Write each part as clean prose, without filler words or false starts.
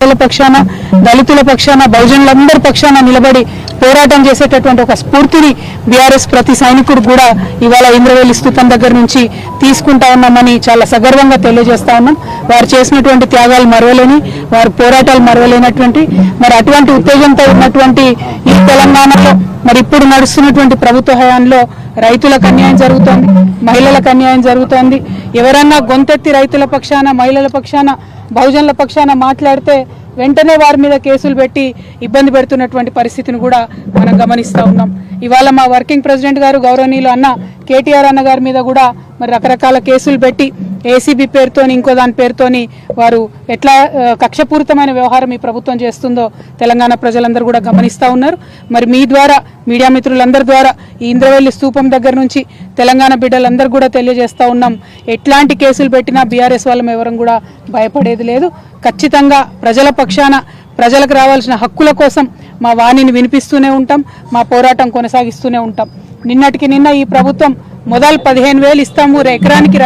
పేదల పక్షాన, దళితుల పక్షాన, బహుజనులందరి పక్షాన నిలబడి పోరాటం చేసేటటువంటి ఒక స్ఫూర్తిని బీఆర్ఎస్ ప్రతి సైనికుడు కూడా ఇవాళ ఇంద్రవెల్లి స్తూపం దగ్గర నుంచి తీసుకుంటా ఉన్నామని చాలా సగర్వంగా తెలియజేస్తా ఉన్నాం. వారు చేసినటువంటి త్యాగాలు మరవలేని, వారి పోరాటాలు మరవలేనటువంటి, మరి అటువంటి ఉత్తేజంతో ఉన్నటువంటి ఈ తెలంగాణలో మరి ఇప్పుడు నడుస్తున్నటువంటి ప్రభుత్వ హయాంలో రైతులకు అన్యాయం జరుగుతోంది, మహిళలకు అన్యాయం జరుగుతోంది. ఎవరన్నా గొంతెత్తి రైతుల పక్షాన, మహిళల పక్షాన, బహుజనుల పక్షాన మాట్లాడితే వెంటనే వారి మీద కేసులు పెట్టి ఇబ్బంది పెడుతున్నటువంటి పరిస్థితిని కూడా మనం గమనిస్తూ ఉన్నాం. ఇవాళ మా వర్కింగ్ ప్రెసిడెంట్ గారు గౌరవనీయులు అన్న కేటీఆర్ అన్న గారి మీద కూడా మరి రకరకాల కేసులు పెట్టి ఏసీబీ పేరుతోని, ఇంకో దాని పేరుతోని వారు ఎట్లా కక్షపూరితమైన వ్యవహారం ఈ ప్రభుత్వం చేస్తుందో తెలంగాణ ప్రజలందరూ కూడా గమనిస్తూ ఉన్నారు. మరి మీ ద్వారా, మీడియా మిత్రులందరి ద్వారా ఈ ఇంద్రవెల్లి స్తూపం దగ్గర నుంచి తెలంగాణ బిడ్డలందరూ కూడా తెలియజేస్తూ ఉన్నాం, ఎట్లాంటి కేసులు పెట్టినా బీఆర్ఎస్ వాళ్ళం ఎవరం కూడా భయపడేది లేదు. ఖచ్చితంగా ప్రజల పక్షాన, ప్రజలకు రావాల్సిన హక్కుల కోసం మా వాణిని వినిపిస్తూనే ఉంటాం, మా పోరాటం కొనసాగిస్తూనే ఉంటాం. నిన్నటికి నిన్న ఈ ప్రభుత్వం మొదలు 15,000 ఇస్తాము ఎకరానికి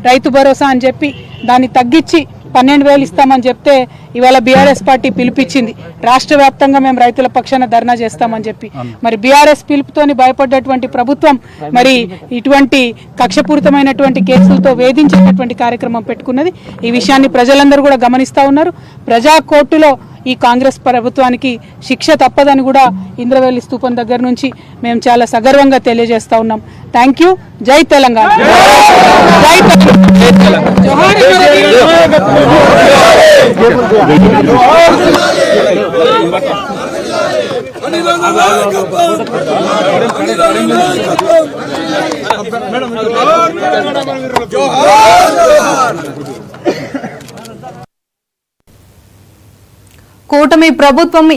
రైతు భరోసా అని చెప్పి దాన్ని తగ్గించి 12,000 ఇస్తామని చెప్తే ఇవాళ బీఆర్ఎస్ పార్టీ పిలిపించింది, రాష్ట్ర వ్యాప్తంగా మేము రైతుల పక్షాన ధర్నా చేస్తామని చెప్పి. మరి బీఆర్ఎస్ పిలుపుతోని భయపడ్డటువంటి ప్రభుత్వం మరి ఇటువంటి కక్షపూరితమైనటువంటి కేసులతో వేధించేటటువంటి కార్యక్రమం పెట్టుకున్నది. ఈ విషయాన్ని ప్రజలందరూ కూడా గమనిస్తూ ఉన్నారు. ప్రజా కోర్టులో ఈ కాంగ్రెస్ ప్రభుత్వానికి శిక్ష తప్పదని కూడా ఇంద్రవెల్లి స్తూపం దగ్గర నుంచి మేము చాలా సగర్వంగా తెలియజేస్తా ఉన్నాం. Thank you. జై తెలంగాణ. జై కూటమి ప్రభుత్వం